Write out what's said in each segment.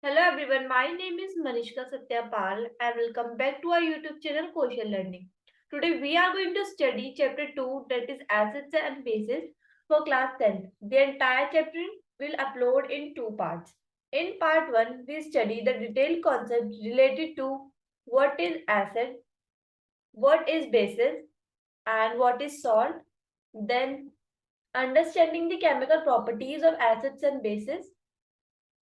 Hello everyone, my name is Manishka Satyapal and welcome back to our YouTube channel Quotient Learning. Today we are going to study chapter 2, that is Assets and Bases for class 10th. The entire chapter will upload in two parts. In part 1, we study the detailed concepts related to what is asset, what is basis and what is salt. Then understanding the chemical properties of acids and bases.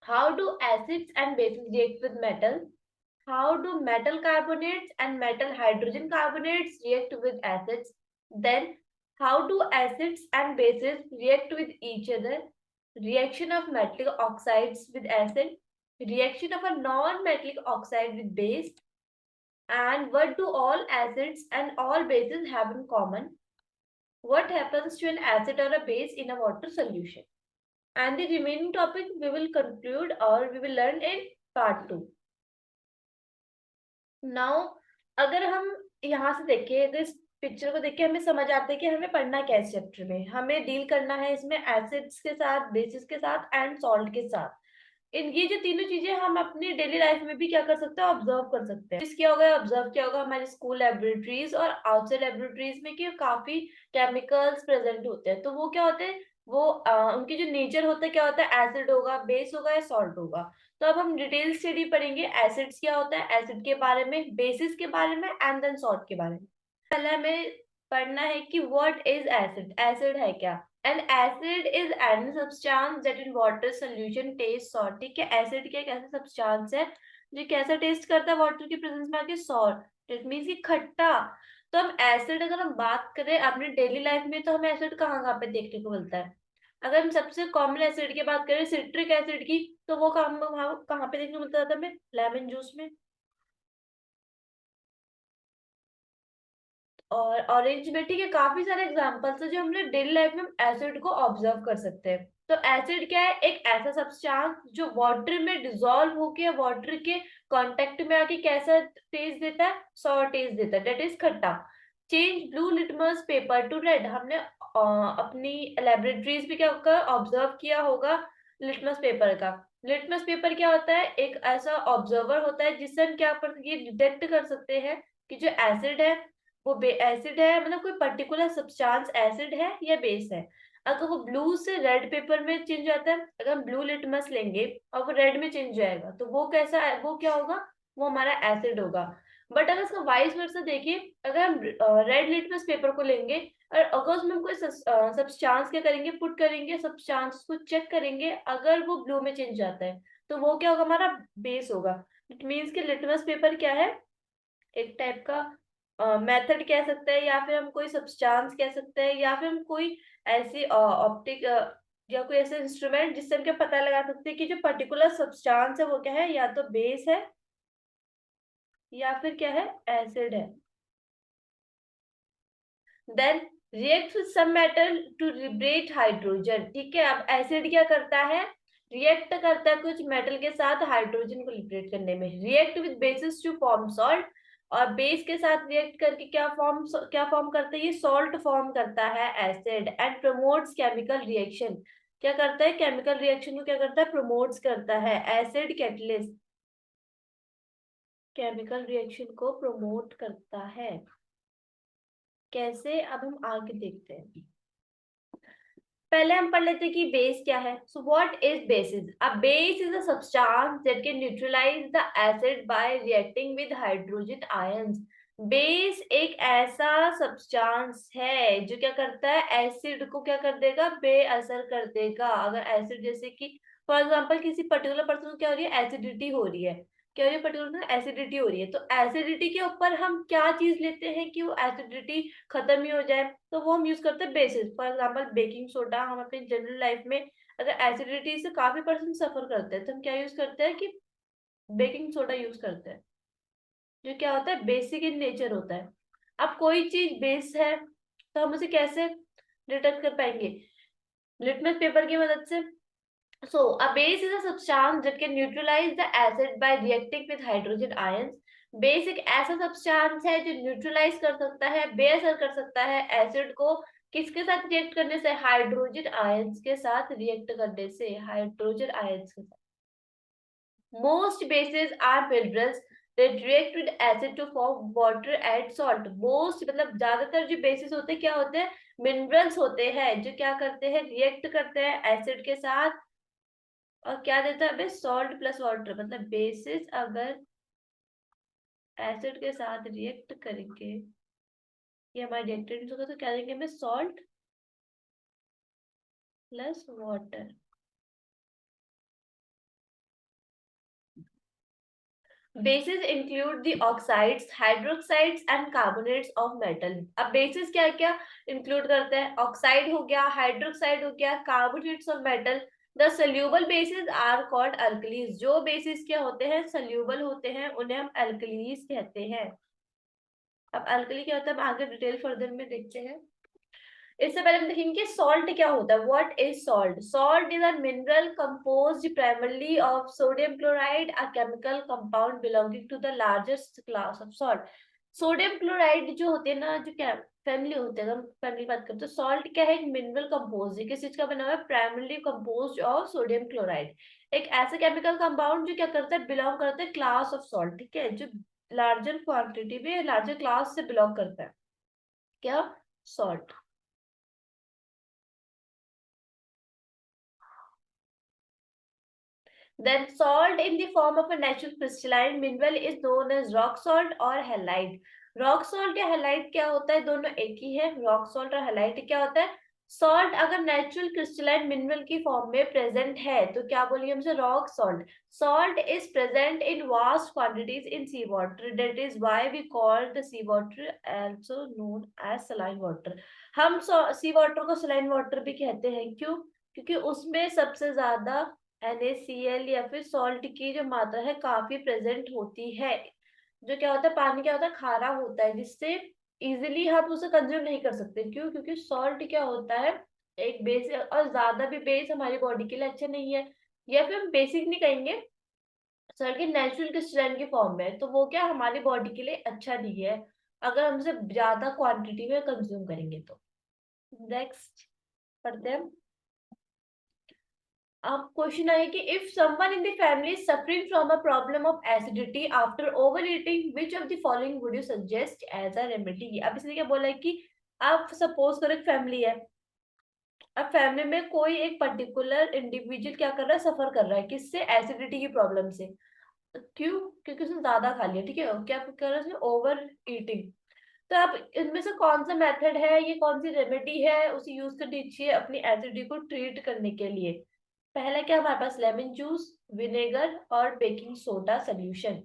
How do acids and bases react with metal? How do metal carbonates and metal hydrogen carbonates react with acids? Then, how do acids and bases react with each other? Reaction of metallic oxides with acid, reaction of a non-metallic oxide with base, and what do all acids and all bases have in common? What happens to an acid or a base in a water solution? And the remaining topic we will conclude or we will learn in part 2. Now अगर हम यहाँ से देखें तो इस picture को देख के हमें समझ आता है कि हमें पढ़ना क्या है इस चैप्टर में। हमें डील करना है इसमें एसिड्स के साथ, बेसिस के साथ एंड सॉल्ट के साथ। इन ये जो तीनों चीजें हम अपनी डेली लाइफ में भी क्या कर सकते हैं, ऑब्जर्व कर सकते हैं। क्या होगा, ऑब्जर्व क्या होगा हमारे स्कूल लेबोरेटरीज और आउटसाइड लेबोरेटरीज में कि काफी केमिकल्स प्रेजेंट होते हैं। तो वो क्या होते हैं, वो उनकी जो नेचर होता है क्या होता है, एसिड होगा, बेस होगा या सॉल्ट होगा। तो अब हम डिटेल स्टडी पढ़ेंगे एसिड्स क्या होता है, एसिड के बारे में, बेसिस के बारे में एंड देन सॉल्ट के बारे में। पहले हमें पढ़ना है कि व्हाट इज एसिड, एसिड है क्या। An acid is any substance that in water solution test salt. ठीक है, एसिड क्या एक ऐसा सब्सटेंस है जो कैसा टेस्ट करता है वाटर की प्रेजेंस में आके, सॉल्ट। इट मींस कि खट्टा। तो हम एसिड अगर हम बात करें अपने डेली लाइफ में तो हमें एसिड कहाँ कहाँ पे देखने को मिलता है। अगर हम सबसे कॉमन एसिड की बात करें, सिट्रिक एसिड की, तो वो कहाँ पे देखने को मिलता था हमें, लेमन जूस में। और ऑरेंज में। ठीक है, काफी सारे एग्जांपल्स है जो हमने डेली लाइफ में एसिड को ऑब्जर्व कर सकते हैं। तो एसिड क्या है, एक ऐसा सब्सटेंस जो वाटर में डिसॉल्व होके वाटर के कांटेक्ट में आके कैसा टेस्ट देता है, सॉर टेस्ट देता है, दैट इज खट्टा। Change blue litmus paper two red. हमने अपनी लेबोरेटरीज भी क्या ऑब्जर्व किया होगा लिटमस पेपर का। लिटमस पेपर क्या होता है, एक ऐसा ऑब्जर्वर होता है जिससे हम क्या ये डिटेक्ट कर सकते हैं कि जो एसिड है वो एसिड है, मतलब कोई पर्टिकुलर सब्सटेंस एसिड है या बेस है। अगर वो ब्लू से रेड पेपर में चेंज आता है, अगर हम ब्लू लिटमस लेंगे और वो रेड में चेंज जाएगा तो वो कैसा है, वो क्या होगा, वो हमारा एसिड होगा। बट अगर इसका वाइस वर्सा देखिए, अगर हम रेड लिटमस पेपर को लेंगे और अगर उसमें हम कोई सब्सटेंस क्या करेंगे, पुट करेंगे, सब्सटेंस को चेक करेंगे, अगर वो ब्लू में चेंज जाता है तो वो क्या होगा, हमारा बेस होगा। इट मीन्स कि लिटमस पेपर क्या है, एक टाइप का मेथड कह सकते हैं, या फिर हम कोई सब्सटेंस कह सकते हैं, या फिर हम कोई ऐसी ऑप्टिक या कोई ऐसा इंस्ट्रूमेंट जिससे हम क्या पता लगा सकते हैं कि जो पर्टिकुलर सब्सटेंस है वो क्या है, या तो बेस है या फिर क्या है, एसिड है। Then react with some metal to liberate hydrogen. ठीक है, अब एसिड क्या करता है, रिएक्ट करता है कुछ मेटल के साथ हाइड्रोजन को लिबरेट करने में। React with basis to form salt. और बेस के साथ रिएक्ट करके क्या फॉर्म करता है, ये सॉल्ट फॉर्म करता है acid. And promotes chemical reaction. क्या करता है, केमिकल रिएक्शन को क्या करता है, प्रमोट्स करता है। एसिड कैटलिस्ट केमिकल रिएक्शन को प्रमोट करता है। कैसे, अब हम आगे देखते हैं। पहले हम पढ़ लेते हैं कि बेस क्या है। So what is basis, a base is a substance that can neutralise the acid by reacting with hydrogen ions. Base एक ऐसा सब्सटेंस है जो क्या करता है, एसिड को क्या कर देगा, बेअसर कर देगा। अगर एसिड जैसे कि फॉर एग्जांपल किसी पर्टिकुलर पर्सन को क्या हो रही है, एसिडिटी हो रही है, क्या हो रही है, पर्टिकुलर एसिडिटी हो रही है, तो एसिडिटी के ऊपर हम क्या चीज लेते हैं कि वो एसिडिटी खत्म ही हो जाए, तो वो हम यूज करते हैं basis. For example baking soda, हम अपनी जनरल लाइफ में अगर एसिडिटी से काफी पर्सन सफर करते हैं तो हम क्या यूज करते हैं कि बेकिंग सोडा यूज करते हैं, जो क्या होता है, बेसिक इन नेचर होता है। अब कोई चीज बेस है तो हम उसे कैसे डिटेक्ट कर पाएंगे, लिटमस पेपर की मदद से। So, a base is a substance that can neutralize the acid by reacting with hydrogen ions. Base एक ऐसा सब्सटेंस है जो न्यूट्रलाइज कर सकता है, बेअसर कर सकता है एसिड को। किसके साथ रिएक्ट करने से, हाइड्रोजन आयंस के साथ रिएक्ट करने से, हाइड्रोजन आयंस के साथ। Most bases are minerals that react with acid to form water and salt. Most मतलब ज्यादातर जो बेसिस होते हैं क्या होते हैं, मिनरल्स होते हैं जो क्या करते हैं, रिएक्ट करते हैं एसिड के साथ, और क्या देता है हमें, सॉल्ट प्लस वाटर। मतलब बेसिस अगर एसिड के साथ रिएक्ट करेंगे, ये हमारा रिएक्टेंट होगा, तो क्या देंगे हमें, salt plus water. Bases include the oxides, hydroxides and carbonates of metal. अब bases क्या क्या include करते हैं, ऑक्साइड हो गया, हाइड्रोक्साइड हो गया, carbonates of metal. The soluble bases are called alkalis. जो bases क्या होते हैं, soluble होते हैं, उन्हें हम alkalis कहते हैं। अब alkali क्या होता है, हम आगे डिटेल फर्दर में देखते हैं। इससे पहले हम देखेंगे सॉल्ट क्या होता है। What is salt? Salt is a mineral composed primarily of sodium chloride, a chemical compound belonging to the largest class of salt. Sodium chloride जो होते हैं ना, जो क्या फैमिली होते हैं, हम फैमिली बात करते हैं, तो सॉल्ट क्या है, एक मिनरल कंपोज है, किस चीज का बना हुआ है, primarily composed of sodium chloride. एक ऐसा केमिकल कंपाउंड जो क्या करता है, बिलोंग करता है क्लास ऑफ सॉल्ट, ठीक है, जो लार्जर क्वांटिटी में लार्जर क्लास से बिलोंग करता है, क्या, salt. Then salt in the form of a natural crystalline mineral is known as rock salt or halite. Rock salt या हेलाइट क्या होता है, दोनों एक ही है। रॉक सॉल्ट और हेलाइट क्या होता है, सॉल्ट अगर नेचुरल क्रिस्टलाइन मिनरल की फॉर्म में प्रेजेंट है तो क्या बोलिए हमसे, rock salt. Salt is present in vast quantities in sea water, that is why we call the sea water also known as saline water. हम सी वाटर को saline water भी कहते हैं, क्यों, क्योंकि उसमें सबसे ज्यादा NaCl या फिर सॉल्ट की जो मात्रा है काफी प्रेजेंट होती है। जो क्या होता है, पानी क्या होता है, खारा होता है, जिससे इजिली हम उसे कंज्यूम नहीं कर सकते। क्यों, क्योंकि सॉल्ट क्या होता है, एक बेस, और ज्यादा भी बेस हमारी बॉडी के लिए अच्छा नहीं है। या फिर हम बेसिक नहीं कहेंगे, सॉल्ट की नेचुरल क्रिस्टलाइन की फॉर्म में, तो वो क्या हमारी बॉडी के लिए अच्छा नहीं है अगर हम उसे ज्यादा क्वांटिटी में कंज्यूम करेंगे तो। नेक्स्ट पढ़ते हैं। अब क्वेश्चन है कि if someone in the family is suffering from a problem of acidity after over eating, which of the following would you suggest as a remedy. अब इसने क्या बोला है कि आप सपोज करो एक फैमिली है, अब फैमिली में कोई एक पर्टिकुलर इंडिविजुअल क्या कर रहा है, सफर कर रहा है, किससे, एसिडिटी की प्रॉब्लम से। क्यों, क्योंकि उसने ज्यादा खा लिया, ठीक है, क्या कर रहा है, उसने ओवर ईटिंग। तो आप इनमें से कौन सा मेथड है, ये कौन सी रेमेडी है, उसे यूज कर दीजिए अपनी एसिडिटी को ट्रीट करने के लिए। पहला क्या हमारे पास, लेमन जूस, विनेगर और बेकिंग सोडा सोल्यूशन।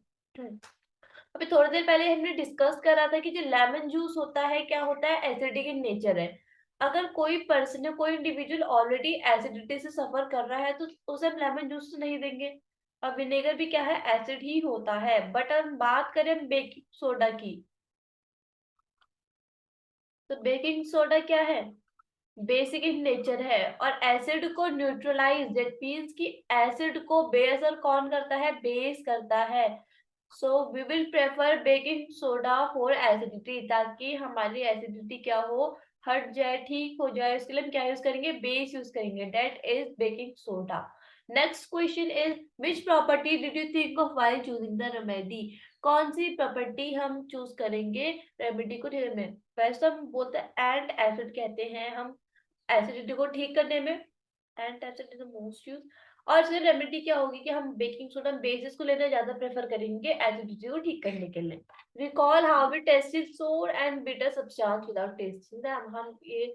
अभी थोड़ी देर पहले हमने डिस्कस करा था कि जो लेमन जूस होता है क्या होता है, एसिडिक इन नेचर है। अगर कोई पर्सन है, कोई इंडिविजुअल ऑलरेडी एसिडिटी से सफर कर रहा है तो उसे हम लेमन जूस तो नहीं देंगे। और विनेगर भी क्या है, एसिड ही होता है। बट हम बात करें बेकिंग सोडा की, तो बेकिंग सोडा क्या है, बेसिक इन नेचर है और एसिड को न्यूट्रलाइज, दैट मींस कि एसिड को बेअसर कौन करता है, बेस करता है। So we will prefer baking soda for acidity, ताकि हमारी एसिडिटी क्या हो, हट जाए, ठीक हो जाए। उसके लिए हम क्या यूज करेंगे, बेस यूज करेंगे, that is baking soda. Next question is which property did you think of while choosing the remedy. कौन सी प्रॉपर्टी हम चूज करेंगे रेमेडी को ठीक में। वैसे तो हम बोलते हैं एंड एसिड कहते हैं हम एसिडिटी को ठीक करने में, and acid is the most use. और इसमें रेमेडी क्या होगी कि हम बेकिंग सोडा बेसिस को लेना ज्यादा प्रेफर करेंगे एसिडिटी को ठीक करने के लिए। रिकॉल हाउ वी टेस्टेड सोर and bitter substance without testing them. हम ये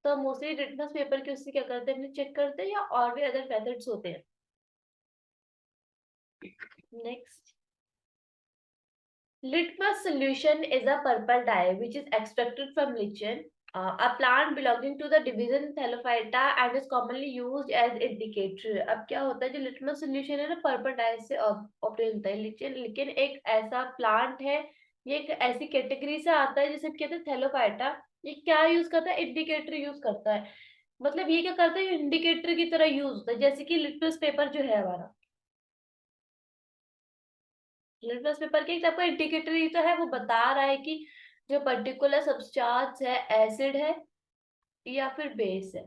तो मोस्टली लिटमस पेपर के उससे क्या करते हैं, चेक करते हैं, या और भी अदर मेथड्स होते हैं। Next, litmus solution is a purple dye which is extracted from lichen, a plant belonging to the division Thallophyta and is commonly used as indicator। अब क्या होता है, जो litmus solution है ना, पर्पल डाई से ऑब्टेन होता है। lichen, लेकिन एक ऐसा प्लांट है, ये एक ऐसी कैटेगरी से आता है जिसे कहते हैं थैलोफाइटा। ये क्या यूज करता है, इंडिकेटर यूज करता है। मतलब ये क्या करता है, इंडिकेटर की तरह यूज होता है, जैसे कि लिटमस पेपर जो है हमारा, लिटमस पेपर के आपका इंडिकेटर ही तो है, वो बता रहा है कि जो पर्टिकुलर सब्सटेंस है एसिड है या फिर बेस है।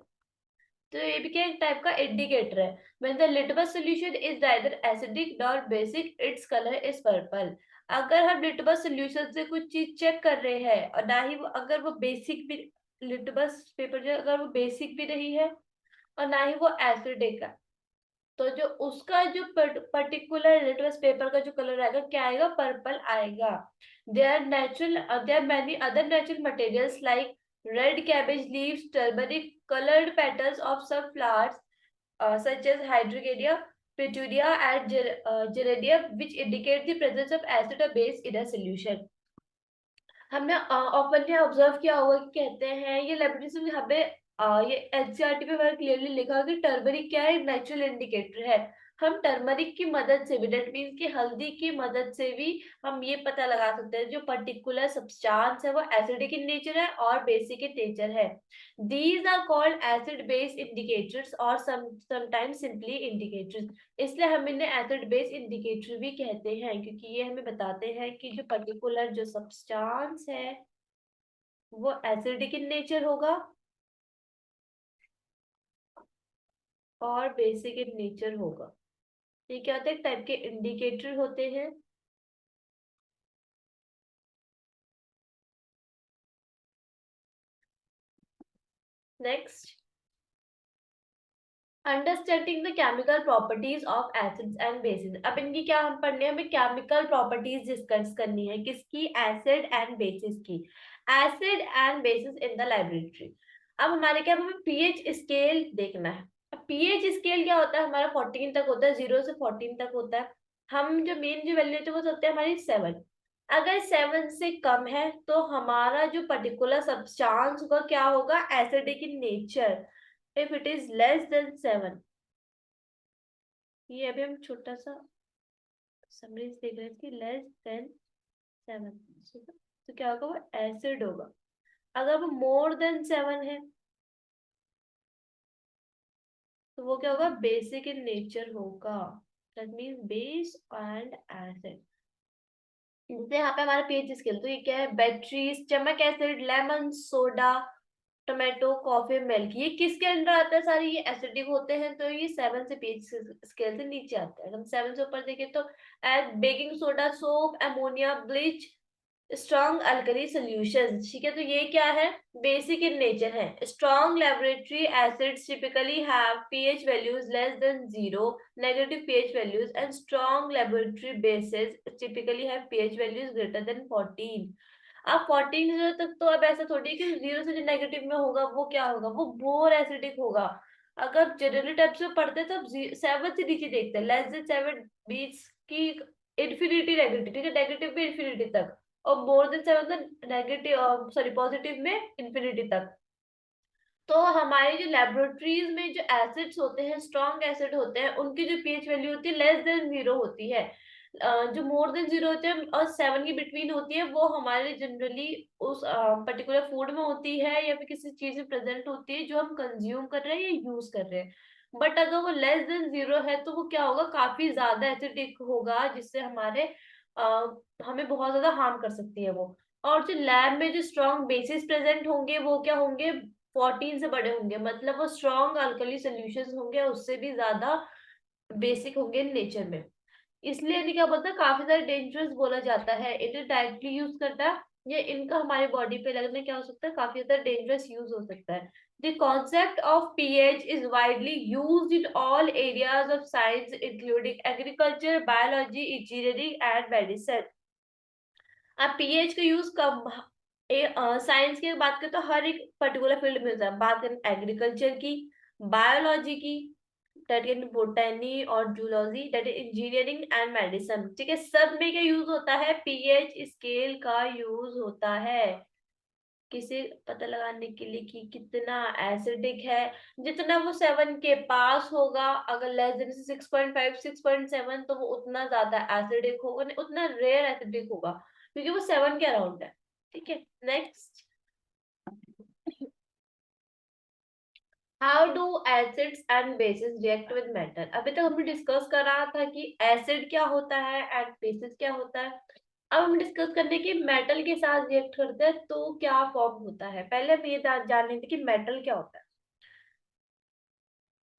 तो ये भी क्या एक टाइप का इंडिकेटर है। When the litmus solution is neither acidic nor basic its colour is purple. अगर हम लिटमस सॉल्यूशन से कुछ चीज चेक कर रहे हैं और ना ही वो, अगर वो बेसिक भी, लिटमस पेपर जो अगर वो बेसिक भी नहीं है और ना ही वो एसिडिक है, तो जो उसका जो पर्टिकुलर लिटमस पेपर का जो कलर आएगा क्या आएगा, पर्पल आएगा। There are many other natural materials like red cabbage leaves, turmeric, colored petals of some flowers such as hydrangea, petunia, and geranium, which indicate the presence of acid or base in a solution. हमने openly observe किया होगा कि कहते हैं ये laboratory में हमें ये एनसीईआरटी पे वर्क क्लियरली लिखा है कि टर्मरिक क्या है, नेचुरल इंडिकेटर है। हम टर्मरिक की मदद से भी, डेट मीन्स की हल्दी की मदद से भी हम ये पता लगा सकते हैं जो पर्टिकुलर सब्सटेंस है वो एसिडिक इन नेचर है और बेसिक इन नेचर है। These are called acid base indicators और समटाइम्स सिंपली इंडिकेटर्स। इसलिए हम इन्हें एसिड बेस इंडिकेटर भी कहते हैं, क्योंकि ये हमें बताते हैं कि जो पर्टिकुलर जो सब्सटेंस है वो एसिडिक इन नेचर होगा और बेसिक इन नेचर होगा। ये क्या होता है, एक टाइप के इंडिकेटर होते हैं। Next, understanding the chemical properties of acids and bases. अब इनकी क्या हम पढ़ने हैं, हमें केमिकल प्रॉपर्टीज डिस्कस करनी है, किसकी, एसिड एंड बेसिस की। Acid and basis in the laboratory. अब हमारे क्या, हमें पीएच स्केल देखना है। पीएच स्केल क्या होता है, हमारा 14 तक होता है, 0 से 14 तक होता है। हम जो मेन जो वैल्यू होती है वो होती है हमारी 7। अगर 7 से कम है तो हमारा जो पर्टिकुलर सब्सटेंस होगा क्या होगा, acidic in nature. If it is less than 7, ये अभी हम छोटा सा समरीज देख रहे थे, लेस देन 7, तो क्या होगा, वो एसिड होगा। अगर वो मोर देन 7 है तो वो क्या होगा, बेसिक इन नेचर होगा। That means base and acid. जैसे यहाँ पे हमारा पीएच स्केल, तो ये क्या है, battery, stomach acid, lemon, soda, tomato, coffee, milk, ये किसके अंडर आता है, सारे ये एसिडिक होते हैं, तो ये 7 से पीएच स्केल से नीचे आता है। हम 7 से ऊपर देखें तो baking soda, soap, ammonia, bleach, strong alkali solutions. ठीक है, तो ये क्या है, बेसिक इन नेचर है। Strong laboratory acids typically have pH values less than 0, negative pH values, and strong laboratory basis typically have pH values greater than 14। अब 14 0 तक तो अब ऐसा थोड़ी है कि 0 से जो नेगेटिव में होगा वो क्या होगा, वो मोर एसिडिक होगा। अगर जनरली टाइप से पढ़ते तो 7 से नीचे देखते हैं, लेस देन 7 बीच की इन्फिनिटी नेगेटिव, ठीक है, नेगेटिव में इन्फिनिटी तक, और मोर देन 7 तो नेगेटिव, सॉरी पॉजिटिव में इन्फिनिटी तक। तो हमारी जो लेबोरेटरीज में जो एसिड्स होते हैं, स्ट्रॉन्ग एसिड होते हैं, उनकी जो पीएच वैल्यू होती है लेस देन 0 होती है। जो मोर देन 0 होते हैं और 7 की बिटवीन होती है, वो हमारे जनरली उस पर्टिकुलर फूड में होती है या फिर किसी चीज में प्रेजेंट होती है जो हम कंज्यूम कर रहे हैं या यूज कर रहे हैं। बट अगर वो लेस देन 0 है तो वो क्या होगा, काफी ज्यादा एसिडिक होगा, जिससे हमारे हमें बहुत ज्यादा हार्म कर सकती है वो। और जो लैब में जो स्ट्रॉन्ग बेसिस प्रेजेंट होंगे वो क्या होंगे, 14 से बड़े होंगे, मतलब वो स्ट्रॉन्ग अल्कली सॉल्यूशंस होंगे, उससे भी ज्यादा बेसिक होंगे नेचर में। इसलिए इन्हें क्या बोलता है, काफी ज्यादा डेंजरस बोला जाता है। इन्हें डायरेक्टली यूज करता है या इनका हमारे बॉडी पे लगना क्या हो सकता है, काफी ज्यादा डेंजरस यूज हो सकता है। The concept of pH is widely used in all areas of science, including agriculture, biology, engineering, and medicine. अब पीएच का यूज कब, साइंस की बात करें तो हर एक पर्टिकुलर फील्ड में होता है। बात करें एग्रीकल्चर की, बायोलॉजी की, दैट इज बोटनी और zoology, that is engineering and medicine, ठीक है, सब में क्या यूज होता है, पीएच स्केल का यूज होता है। किसे पता लगाने के लिए कि कितना एसिडिक है, जितना वो 7 के पास होगा, अगर लेस देन 6.5 6.7 तो वो उतना ज्यादा एसिडिक होगा, नहीं उतना रेयर एसिडिक होगा, क्योंकि वो 7 के अराउंड है। ठीक है, next, how do acids and bases react with metal. अभी तक हमने डिस्कस कर रहा था कि एसिड क्या होता है एंड बेसिस क्या होता है। अब हम डिस्कस करने की मेटल के साथ रिएक्ट करते हैं तो क्या फॉर्म होता है। पहले हम ये जान लेते कि मेटल क्या होता है।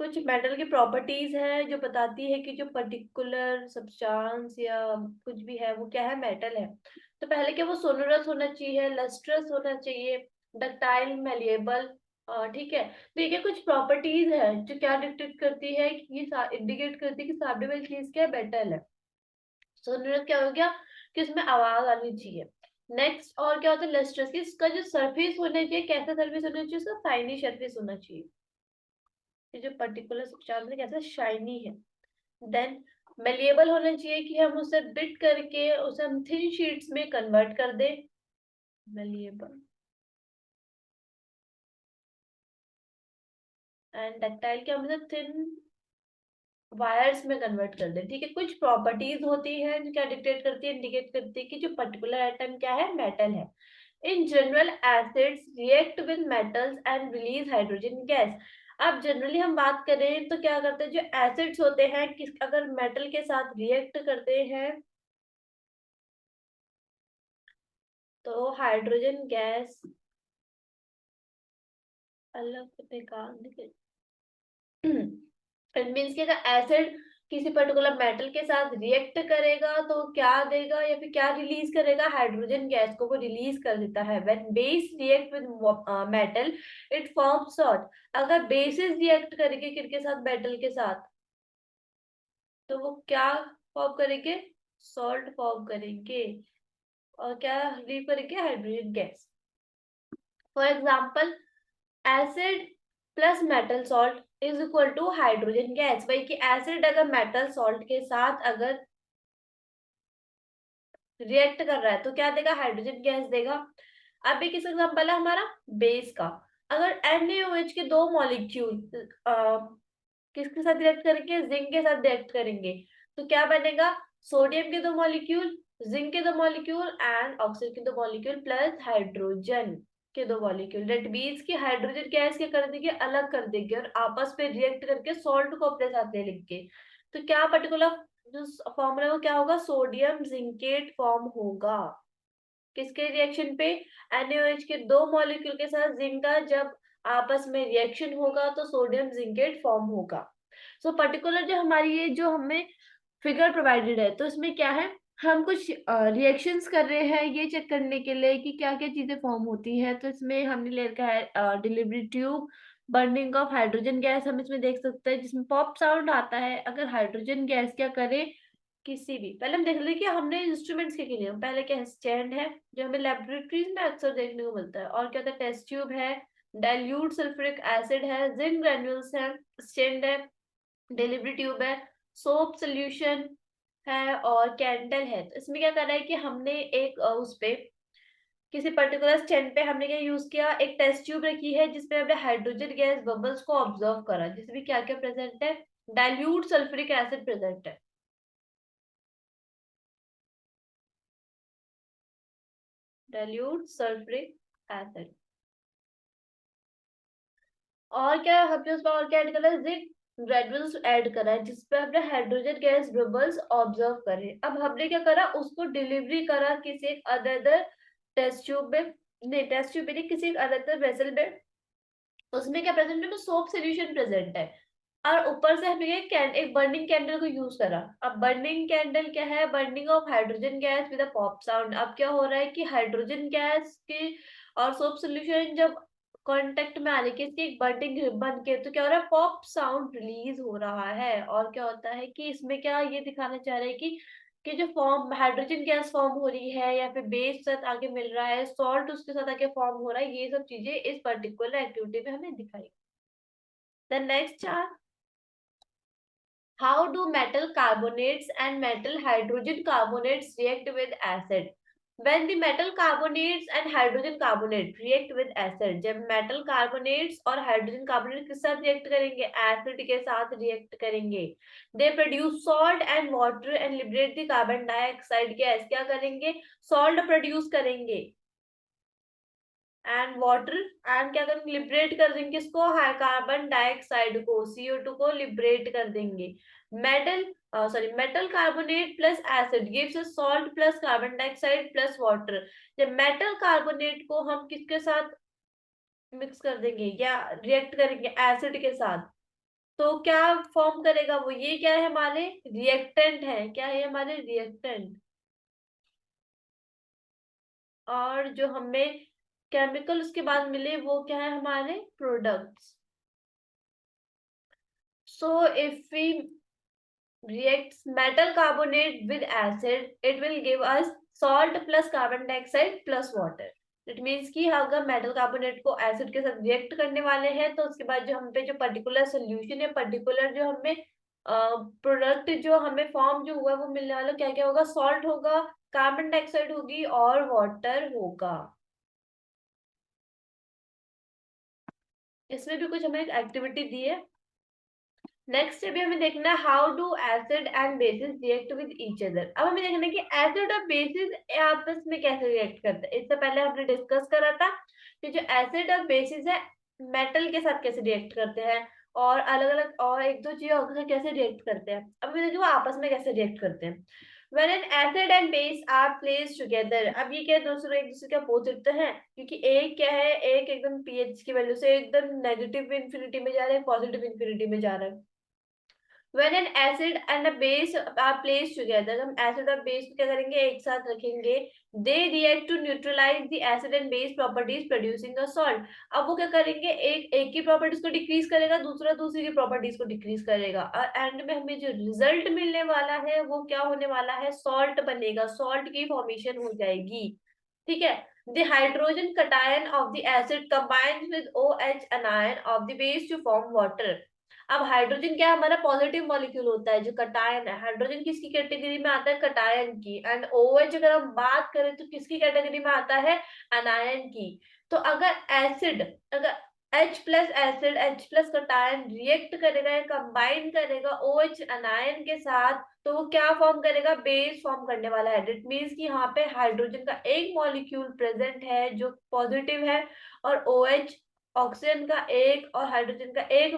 कुछ मेटल की प्रॉपर्टीज है जो बताती है कि जो पर्टिकुलर सब्सटेंस या कुछ भी है वो क्या है, मेटल है। तो पहले क्या, वो सोनोरस होना चाहिए, लस्ट्रस होना चाहिए, डक्टाइल, मेलिएबल। ठीक है। तो ये क्या कुछ प्रॉपर्टीज है जो क्या डिक्टेट करती है कि ये इंडिकेट करती है कि सामने वाली चीज क्या है, मेटल है। सोनोरस क्या हो गया कि उसमें आवाज आनी चाहिए। नेक्स्ट और क्या होता है, लस्ट्रस, कि इसका जो सरफेस होना चाहिए, कैसा सरफेस होना चाहिए, उसका शाइनी सरफेस होना चाहिए। ये जो पर्टिकुलर सब्सटेंस है कैसा शाइनी है। देन मेलिएबल होना चाहिए कि हम उसे बिट करके उसे हम थिन शीट्स में कन्वर्ट कर दे। मेलिएबल। एंड डक्टाइल क्या, मतलब थिन वायर्स में कन्वर्ट कर दे। ठीक है, कुछ प्रॉपर्टीज होती है जो क्या डिक्टेट करती है, इंडिकेट करती है कि जो पर्टिकुलर आइटम क्या है, मेटल है। In general acids react with metals and release hydrogen gas. अब जनरली हम बात करें तो क्या करते हैं, जो एसिड्स होते हैं किस अगर मेटल के साथ रिएक्ट करते हैं तो हाइड्रोजन गैस अलग निकाल देंगे। इट मीन्स कि अगर एसिड किसी पर्टिकुलर मेटल के साथ रिएक्ट करेगा तो क्या देगा या फिर क्या रिलीज करेगा, हाइड्रोजन गैस को वो रिलीज कर देता है। When base react with metal it form salt. अगर बेसिस रिएक्ट करेंगे किसके साथ, मेटल के साथ, तो वो क्या फॉर्म करेंगे, सॉल्ट फॉर्म करेंगे। और क्या रिलीव करेंगे, hydrogen gas. For example acid plus metal salt is equal to hydrogen gas. वही कि एसिड अगर मेटल सॉल्ट के साथ अगर रिएक्ट कर रहा है तो क्या देगा, हाइड्रोजन गैस देगा। अब एक एग्जांपल है हमारा बेस का। अगर NaOH के दो मॉलिक्यूल किसके साथ रिएक्ट करेंगे, जिंक के साथ रिएक्ट करेंगे, तो क्या बनेगा, सोडियम के दो मॉलिक्यूल, जिंक के दो मॉलिक्यूल एंड ऑक्सीजन के दो मॉलिक्यूल प्लस हाइड्रोजन के दो मॉलिक्यूल। डेट मीन्स की हाइड्रोजन गैस क्या कर देंगे, अलग कर देंगे और आपस में रिएक्ट करके सॉल्ट को अपने साथ ले लेंगे। तो क्या पर्टिकुलर जो फॉर्मूला वो क्या होगा, सोडियम जिंकेट फॉर्म होगा। किसके रिएक्शन पे, NaOH के दो मॉलिक्यूल के साथ जिंक का जब आपस में रिएक्शन होगा तो सोडियम जिंकेट फॉर्म होगा। सो पर्टिकुलर जो हमारी ये जो हमें फिगर प्रोवाइडेड है तो इसमें क्या है, हम कुछ रिएक्शंस कर रहे हैं ये चेक करने के लिए कि क्या क्या चीजें फॉर्म होती है। तो इसमें हमने ले रखा है delivery tube, burning of hydrogen gas हम इसमें देख सकते हैं जिसमें पॉप साउंड आता है अगर हाइड्रोजन गैस क्या करे, किसी भी, पहले हम देख लें कि हमने इंस्ट्रूमेंट्स के लिए पहले क्या है, स्टैंड है जो हमें लेबोरेटरीज में अक्सर देखने को मिलता है, और क्या होता है, टेस्ट ट्यूब है, डाइल्यूट सल्फ्यूरिक एसिड है, जिंक ग्रेन्यूल्स है, स्टैंड है, डिलीवरी ट्यूब है, सोप सोल्यूशन है और कैंडल है। तो इसमें क्या कर रहा है कि हमने एक उस पे किसी पर्टिकुलर स्टैंड पे हमने क्या यूज किया, एक टेस्ट ट्यूब रखी है जिसमें हमने हाइड्रोजन गैस बबल्स को ऑब्जर्व करा, जिसमें क्या क्या प्रेजेंट है, डाइल्यूट सल्फ्यूरिक एसिड प्रेजेंट है, डाइल्यूट सल्फ्यूरिक एसिड। और क्या हमने उसमें और क्या ऐड करा है, जिंक ग्रेन्यूल्स ऐड करा है जिसपे हमने हाइड्रोजन गैस बबल्स ऑब्जर्व करे। अब हमने क्या करा, उसको डिलीवरी करा किसी एक अदर टेस्ट ट्यूब में, नहीं टेस्ट ट्यूब में नहीं, किसी एक अदर वेसल में। उसमें क्या प्रेजेंट है, तो सोप सोल्यूशन प्रेजेंट है। और ऊपर से हमने एक बर्निंग कैंडल को यूज करा। अब बर्निंग कैंडल क्या है, burning of hydrogen gas with a pop sound. अब क्या हो रहा है कि हाइड्रोजन गैस के और सोप सोल्यूशन जब कांटेक्ट में आने के इसकी एक बर्निंग बन के तो क्या हो रहा है, पॉप साउंड रिलीज हो रहा है। और क्या होता है कि इसमें क्या ये दिखाना चाह रहे हैं कि जो फॉर्म हाइड्रोजन गैस फॉर्म हो रही है या फिर बेस साथ आगे मिल रहा है, सॉल्ट उसके साथ आगे फॉर्म हो रहा है, ये सब चीजें इस पर्टिकुलर एक्टिविटी में हमें दिखाई। The next how do metal carbonates and metal hydrogen carbonates react with acid? When the metal carbonates and hydrogen carbonate react with acid, जब metal carbonates और hydrogen carbonate किस साथ react करेंगे, acid के साथ react करेंगे, they produce salt and water and liberate the carbon dioxide gas। क्या करेंगे, salt produce करेंगे एंड वाटर, एंड क्या करेंगे, लिबरेट कर देंगे किसको, कार्बन डाइऑक्साइड को, CO2 को लिबरेट कर देंगे। Metal metal carbonate plus acid gives a salt plus carbon dioxide plus water. जब मेटल कार्बोनेट को हम किसके साथ मिक्स कर देंगे या रिएक्ट करेंगे, एसिड के साथ, तो क्या फॉर्म करेगा वो, ये क्या है हमारे रिएक्टेंट है, क्या है हमारे रिएक्टेंट। और जो हमें केमिकल उसके बाद मिले वो क्या है हमारे products. So if we reacts metal carbonate with acid, it will give us salt plus carbon dioxide plus water. It means कि अगर मेटल कार्बोनेट को एसिड के साथ रिएक्ट करने वाले हैं तो उसके बाद जो हम पे जो पर्टिकुलर सोल्यूशन है, पर्टिकुलर जो हमें प्रोडक्ट जो हमें फॉर्म जो हुआ है वो मिलने वाला क्या क्या होगा, सॉल्ट होगा, कार्बन डाइऑक्साइड होगी और वाटर होगा। इसमें भी कुछ हमें एक एक्टिविटी दी है। नेक्स्ट अभी हमें देखना है how do acid and basis react with each other. अब हमें देखना है कि एसिड और बेसिस आपस में कैसे रिएक्ट करते हैं। इससे पहले हमने डिस्कस करा था कि जो एसिड और बेसिस है मेटल के साथ कैसे रिएक्ट करते हैं, और अलग अलग और एक दो चीजें और कैसे रिएक्ट करते हैं। अब हमें देखिए वो आपस में कैसे रिएक्ट करते हैं। When an acid and base are placed together, अब ये क्या दूसरे एक दूसरे के अपोजिट तो है, क्योंकि एक क्या है, एक एकदम पीएच की वैल्यू से एकदम नेगेटिव इंफिनिटी में जा रहा है, पॉजिटिव इंफिनिटी में जा रहा है। When an acid and a base are placed together, हम acid और base को क्या करेंगे, एक साथ रखेंगे। They react to neutralize the acid and base properties, producing a salt. अब वो क्या करेंगे, एक एक की प्रॉपर्टीज को डिक्रीज करेगा, दूसरा दूसरी की प्रॉपर्टीज को डिक्रीज करेगा, और एंड में हमें जो रिजल्ट मिलने वाला है वो क्या होने वाला है, सॉल्ट बनेगा, सॉल्ट की फॉर्मेशन हो जाएगी। ठीक है। The hydrogen cation of the acid combines with OH anion of the base to form water. अब हाइड्रोजन क्या हमारा पॉजिटिव मॉलिक्यूल होता है, जो कटायन है, हाइड्रोजन किसकी कैटेगरी में आता है, कटायन की। एंड ओएच अगर हम बात करें तो किसकी कैटेगरी में आता है, अनायन की। तो अगर एसिड, अगर H plus acid, H plus cation react करेगा या कंबाइन करेगा OH अनायन के साथ, तो वो क्या फॉर्म करेगा, बेस फॉर्म करने वाला है। इट मीन्स कि यहाँ पे हाइड्रोजन का एक मॉलिक्यूल प्रेजेंट है जो पॉजिटिव है, और OH ऑक्सीजन का एक और हाइड्रोजन का एक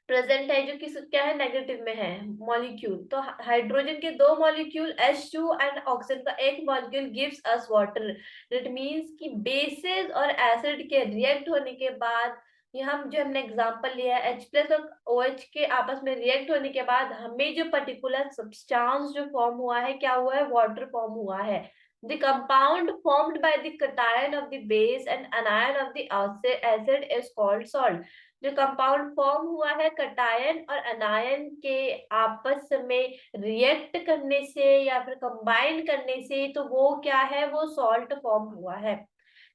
प्रेजेंट है जो किस क्या है, नेगेटिव में है मॉलिक्यूल। तो हाइड्रोजन के दो मॉलिक्यूल H2 एंड ऑक्सीजन का एक molecule gives us water. It means कि बेसिस और एसिड के रिएक्ट होने के बाद, ये हम जो हमने एग्जांपल लिया है H प्लस और OH के आपस में रिएक्ट होने के बाद हमें जो पर्टिकुलर सब्सटेंस जो फॉर्म हुआ है, क्या हुआ है, वाटर फॉर्म हुआ है। The compound formed by the cation of the base and anion of the acid is called salt. जो कंपाउंड फॉर्म हुआ है कटायन और अनायन के आपस में रिएक्ट करने से या फिर कंबाइन करने से, तो वो क्या है, वो सॉल्ट फॉर्म हुआ है।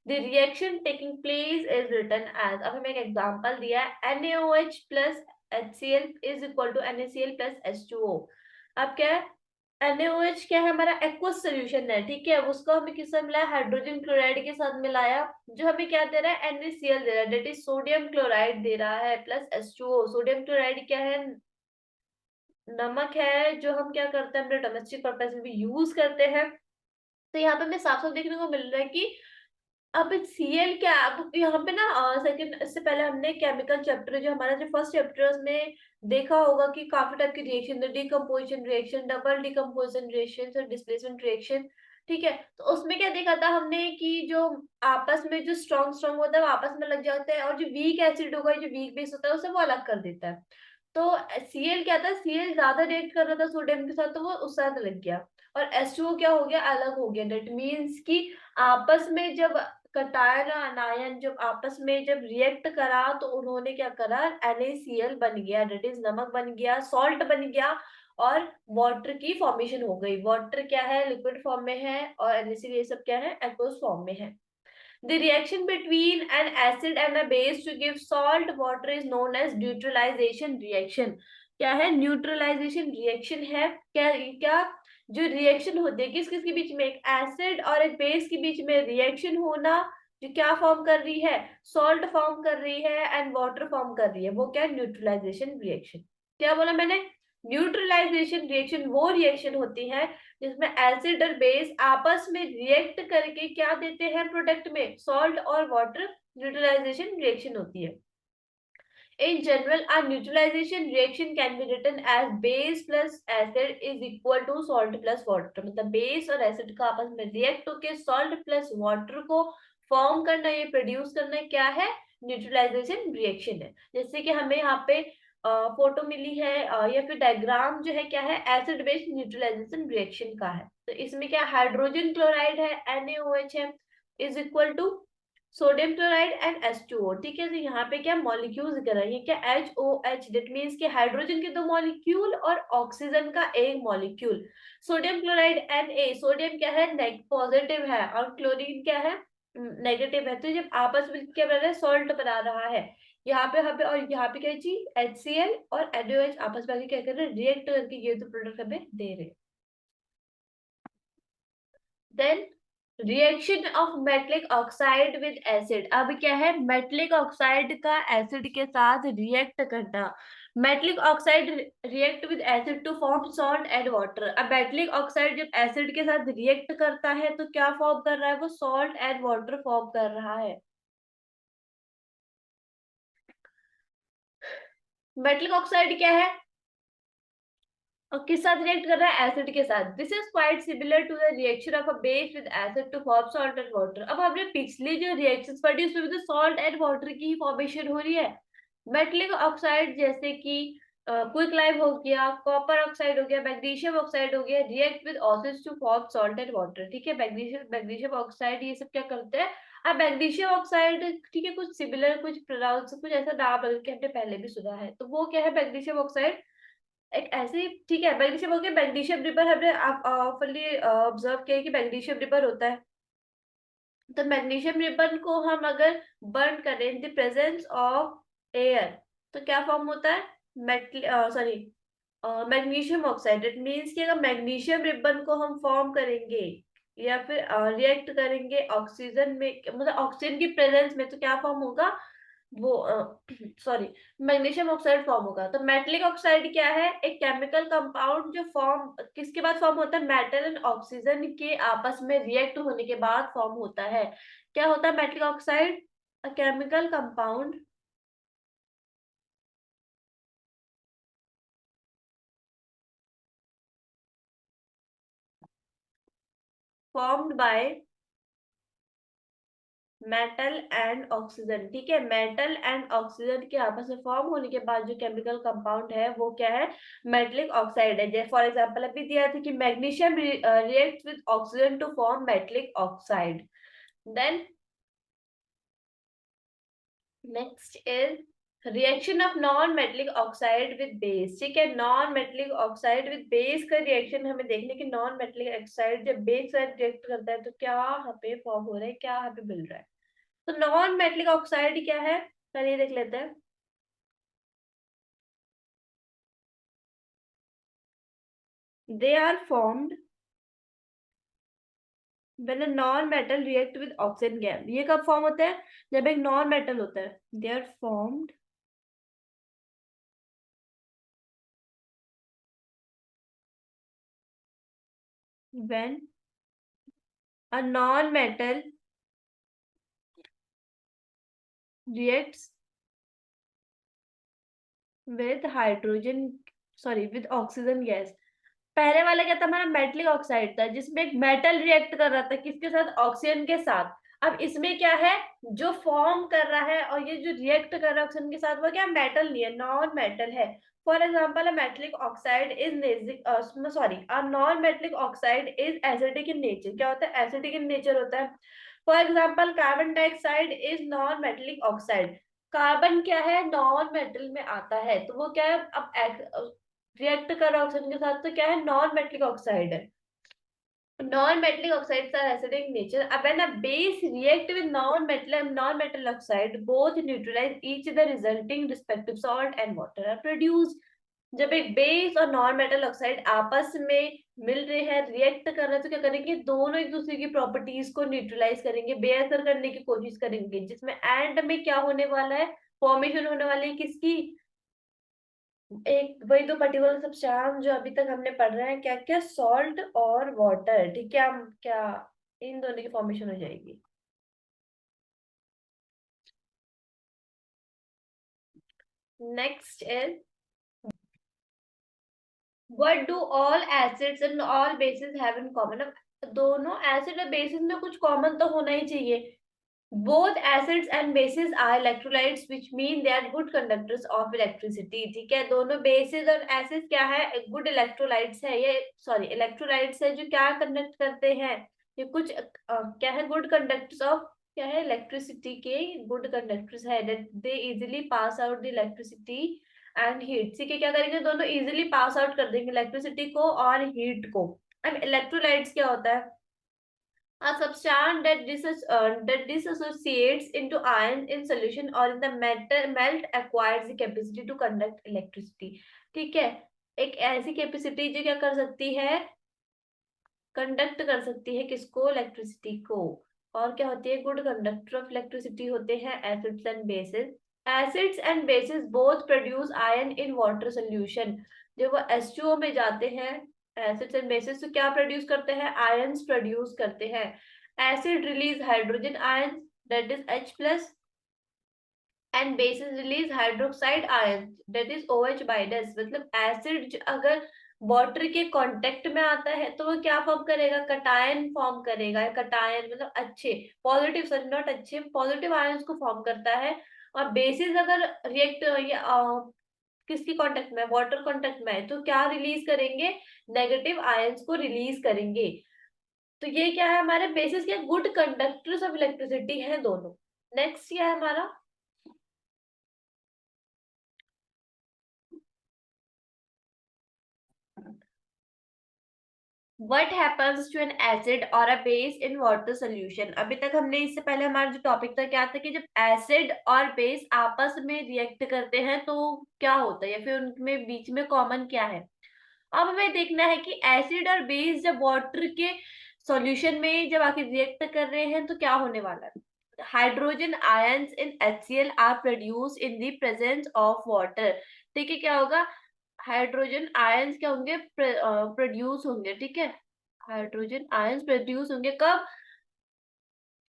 The reaction taking place is written as, अब हमें एक एग्जांपल दिया है, NaOH plus HCl is equal to NaCl plus H2O। अब क्या है, NaOH क्या है, हमारा एक्वस सोल्यूशन है, ठीक है। उसको हमें किससे मिलाया, हाइड्रोजन क्लोराइड के साथ मिलाया, जो हमें क्या दे रहा है, NaCl दे रहा है, डेट इज सोडियम क्लोराइड दे रहा है प्लस H2O। सोडियम क्लोराइड क्या है, नमक है, जो हम क्या करते हैं, अपने डोमेस्टिक पर्पज में भी यूज करते हैं। तो यहाँ पे हमें साफ साफ देखने को मिल रहा है कि अब Cl क्या, अब यहाँ पे ना सेकंड, इससे पहले हमने केमिकल चैप्टर जो हमारा जो फर्स्ट चैप्टर है उसमें देखा होगा कि काफी टाइप की reaction, decomposition reaction, double decomposition reaction और डिस्प्लेसमेंट रिएक्शन। ठीक है। तो उसमें क्या देखा था हमने कि जो आपस में जो स्ट्रॉन्ग स्ट्रॉन्ग होता है वो आपस में लग जाते हैं, और जो वीक एसिड होगा, जो वीक बेस होता है उसे वो अलग कर देता है। तो Cl क्या था, Cl ज्यादा रिएक्ट कर रहा था सोडियम के साथ, तो वो उस साथ लग गया, और H2O क्या हो गया, अलग हो गया। दैट मीन्स कि आपस में जब कटायन और अनायन जब आपस में जब रिएक्ट करा तो उन्होंने क्या करा, NaCl बन गया, दैट इज नमक बन गया, सॉल्ट बन गया, और वाटर की फॉर्मेशन हो गई। वाटर क्या है, लिक्विड फॉर्म में है, और NaCl ये सब क्या है, एक्वस फॉर्म में है। The reaction between an acid and a base to give salt water is known as neutralization reaction. क्या है, न्यूट्रलाइजेशन रिएक्शन है। क्या क्या जो रिएक्शन होती है किस किस के बीच में, एक एसिड और एक बेस के बीच में रिएक्शन होना, जो क्या फॉर्म कर रही है, सॉल्ट फॉर्म कर रही है एंड वाटर फॉर्म कर रही है, वो क्या है, न्यूट्रलाइजेशन रिएक्शन। क्या बोला मैंने, न्यूट्रलाइजेशन रिएक्शन वो रिएक्शन होती है जिसमें एसिड और बेस आपस में रिएक्ट करके क्या देते हैं प्रोडक्ट में, सॉल्ट और वाटर। न्यूट्रलाइजेशन रिएक्शन होती है। In general, a neutralization reaction can be written as base plus acid is equal to salt plus water। मतलब बेस और एसिड का आपस में रिएक्ट होके सॉल्ट प्लस वाटर को फॉर्म करना, ये प्रोड्यूस करना क्या है, न्यूट्रलाइजेशन रिएक्शन है। जैसे कि हमें यहाँ पे फोटो मिली है या फिर डायग्राम जो है क्या है, एसिड बेस न्यूट्रलाइजेशन रिएक्शन का है। तो इसमें क्या हाइड्रोजन क्लोराइड है NaOH है is equal to sodium chloride and H2O। ठीक है, तो यहाँ पे क्या मॉलिक्यूल्स दिख रहा है, ये क्या HOH, दैट मीन्स कि हाइड्रोजन के दो मॉलिक्यूल और ऑक्सीजन का एक molecule. Sodium chloride Na, sodium क्या है पॉजिटिव है और क्लोरीन क्या है नेगेटिव है। तो जब आपस में क्या बना रहा है, सॉल्ट बना रहा है। यहाँ पे और यहाँ पे क्या चीज HCl और NaOH आपस में आके क्या कर रहे हैं, रिएक्ट करके ये तो प्रोडक्ट हमें दे रहे हैं। Then reaction of metallic oxide with acid. अब क्या है, मेटलिक ऑक्साइड का एसिड के साथ रिएक्ट करना। Metallic oxide react with acid to form salt and water. अब मेटलिक ऑक्साइड जब एसिड के साथ रिएक्ट करता है तो क्या फॉर्म कर रहा है, वो सॉल्ट एंड वाटर फॉर्म कर रहा है। मेटलिक ऑक्साइड क्या है और किस साथ रिएक्ट कर रहा है, एसिड के साथ। This is quite similar to the reaction of a base with acid to form salt and water. अब हमने पिछली जो रिएक्शंस पढ़ी उसमें भी तो सॉल्ट एंड वाटर की ही फॉर्मेशन हो रही है। मेटलिक ऑक्साइड जैसे कि क्विक लाइम हो गया, कॉपर ऑक्साइड हो गया, मैग्नीशियम ऑक्साइड हो गया, react with acids to form salt and water. ठीक है, मैग्नीशियम ऑक्साइड ये सब क्या करते हैं। अब मैग्नीशियम ऑक्साइड ठीक है, कुछ सिमिलर कुछ प्रोनाउंस कुछ ऐसा नाम लगा के हमने पहले भी सुना है। तो वो क्या है, मैग्नीशियम ऑक्साइड एक ऐसी, ठीक है, मैग्नीशियम हो गया। मैग्नीशियम रिपर हमने आप फुल्ली ऑब्जर्व किया कि मैग्नीशियम रिपर होता है। तो मैग्नीशियम रिबन को हम अगर बर्न करें इन द प्रेजेंस ऑफ एयर तो क्या फॉर्म होता है, metal sorry magnesium oxide. It means कि अगर मैग्नीशियम रिबन को हम फॉर्म करेंगे या फिर रिएक्ट करेंगे ऑक्सीजन में, मतलब ऑक्सीजन की प्रेजेंस में, तो क्या फॉर्म होगा वो सॉरी मैग्नीशियम ऑक्साइड फॉर्म होगा। तो मेटलिक ऑक्साइड क्या है, एक केमिकल कंपाउंड जो फॉर्म किसके बाद फॉर्म होता है, मेटल एंड ऑक्सीजन के आपस में रिएक्ट होने के बाद फॉर्म होता है। क्या होता है metallic oxide, a chemical compound formed by metal and oxygen. ठीक है, मेटल एंड ऑक्सीजन के आपस में फॉर्म होने के बाद जो केमिकल कंपाउंड है वो क्या है, मेटलिक ऑक्साइड है। जैसे फॉर एग्जांपल अभी दिया था कि magnesium react with oxygen to form metallic oxide. Then next is reaction of non metallic oxide with base. ठीक है, non metallic oxide with base का रिएक्शन हमें देखने की, नॉन मेटलिक ऑक्साइड जब बेस से रिएक्ट करता है तो क्या यहाँ पे फॉर्म हो रहा है, क्या यहाँ पे मिल रहा है। तो नॉन मेटलिक ऑक्साइड क्या है, चलिए देख लेते हैं। They are formed when a non metal react with oxygen gas. ये कब फॉर्म होता है, जब एक नॉन मेटल होता है। They are formed when a non metal reacts with hydrogen sorry with oxygen gas. पहले वाला क्या था, हमारा मेटलिक ऑक्साइड था जिसमें एक मेटल रिएक्ट कर रहा था किसके साथ, ऑक्सीजन के साथ। अब इसमें क्या है, जो फॉर्म कर रहा है और ये जो रिएक्ट कर रहा है ऑक्सीजन के साथ वो क्या मेटल नहीं है, नॉन मेटल है। For example a metallic oxide is sorry a non metallic oxide is acidic in nature. क्या होता है, एसिडिक इन नेचर होता है। For example carbon dioxide is non metallic oxide. Carbon क्या है, नॉन मेटल में आता है, तो वो क्या है, अब रिएक्ट कर रहा है ऑक्सीजन के साथ तो क्या है, नॉन मेटलिक ऑक्साइड है। Non-metallic oxides are acidic in nature. When a base react with non-metal oxide, both neutralize each other, resulting respective salt and water are produced. जब एक बेस और नॉन मेटल ऑक्साइड आपस में मिल रहे हैं, react कर रहे हैं, तो क्या करेंगे, दोनों एक दूसरे की प्रॉपर्टीज को न्यूट्रलाइज करेंगे, बेअसर करने की कोशिश करेंगे, जिसमें एंड में क्या होने वाला है, फॉर्मेशन होने वाली है किसकी, एक वही दो पर्टिकुलर सब्सटेंस जो अभी तक हमने पढ़ रहे हैं, क्या क्या, सॉल्ट और वाटर। ठीक है, हम क्या इन दोनों की फॉर्मेशन हो जाएगी। Next is what do all acids and all basis have in common. दोनों एसिड और बेसिस में कुछ कॉमन तो होना ही चाहिए। both acids and bases are electrolytes which mean they are good conductors of electricity। ठीक है, दोनों bases और acids क्या है, good electrolytes है, ये सॉरी electrolytes है जो क्या कंडक्ट करते हैं, ये कुछ क्या है, good conductors of क्या है, इलेक्ट्रिसिटी के गुड कंडक्टर्स है, that they easily pass out the electricity and heat। ठीक है, क्या करेंगे, दोनों easily pass out कर देंगे इलेक्ट्रिसिटी को और हीट को। अब इलेक्ट्रोलाइट्स क्या होता है, a substance that dissociates into ions in solution or in the metal melt acquires the capacity to conduct electricity। ठीक है, एक ऐसी कैपेसिटी जो क्या कर सकती है, कंडक्ट कर सकती है किसको, इलेक्ट्रिसिटी को। और क्या होती है, गुड कंडक्टर ऑफ इलेक्ट्रिसिटी होते हैं acids and bases. Acids and bases both produce ion in water solution. जब वो H2O में जाते हैं, एसिड्स एंड बेसिस, तो क्या प्रोड्यूस करते हैं, आयंस प्रोड्यूस करते हैं। Acid release hydrogen ion that is H+ and bases release hydroxide ion that is OH-। मतलब एसिड अगर वाटर के कांटेक्ट में आता है तो वो क्या फॉर्म करेगा, कटायन फॉर्म करेगा। कटायन मतलब अच्छे, पॉजिटिव सॉरी नॉट अच्छे, पॉजिटिव आयंस को फॉर्म करता है। और बेसिस अगर रिएक्ट किसकी कांटेक्ट में, वाटर कांटेक्ट में है, तो क्या रिलीज करेंगे, नेगेटिव आयंस को रिलीज करेंगे। तो ये क्या है, हमारे बेसिस के गुड कंडक्टर्स ऑफ इलेक्ट्रिसिटी है दोनों। नेक्स्ट क्या है हमारा, What happens to an acid or a base in water solution। अभी तक हमने, इससे पहले हमारा जो टॉपिक था क्या था कि जब एसिड और बेस आपस में रिएक्ट करते हैं तो क्या होता है, या फिर उनमें बीच में कॉमन क्या है। अब हमें देखना है कि एसिड और बेस जब वाटर के सॉल्यूशन में जब आके रिएक्ट कर रहे हैं तो क्या होने वाला है। Hydrogen ions in HCl are produce in the presence of water. ठीक है, क्या होगा, हाइड्रोजन आयंस क्या होंगे, प्रोड्यूस होंगे। ठीक है, हाइड्रोजन आयंस प्रोड्यूस होंगे कब,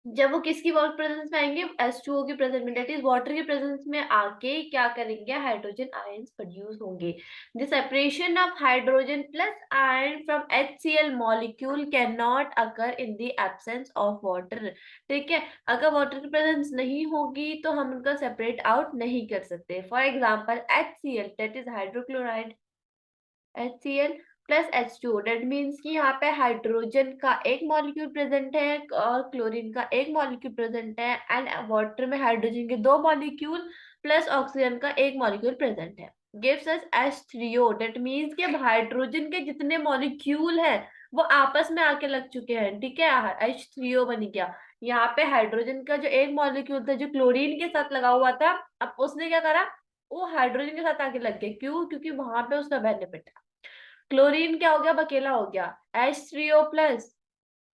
जब वो किसकी वर्क प्रेजेंस में आएंगे, H2O की प्रेजेंस में, दैट इज वाटर के प्रेजेंस में आके क्या करेंगे, हाइड्रोजन आयंस प्रोड्यूस होंगे। The separation of hydrogen plus ion from HCl molecule can not occur in the absence of water. ठीक है, अगर वाटर की प्रेजेंस नहीं होगी तो हम उनका सेपरेट आउट नहीं कर सकते। For example HCl that is hydrochloride, HCl plus H2O that means कि यहाँ पे हाइड्रोजन का एक मॉलिक्यूल प्रेजेंट है और क्लोरीन का एक मॉलिक्यूल प्रेजेंट है, एंड वाटर में हाइड्रोजन के दो मॉलिक्यूल प्लस ऑक्सीजन का एक मॉलिक्यूल प्रेजेंट है, gives us H3O that means कि अब हाइड्रोजन के जितने मॉलिक्यूल हैं वो आपस में आके लग चुके हैं। ठीक है, H3O बन गया। यहाँ पे हाइड्रोजन का जो एक मॉलिक्यूल था जो क्लोरीन के साथ लगा हुआ था, अब उसने क्या करा, वो हाइड्रोजन के साथ आके लग गया। क्यों, क्योंकि वहां पे उसका बेनिफिट है। क्लोरीन क्या हो गया, अकेला हो गया, H3O+,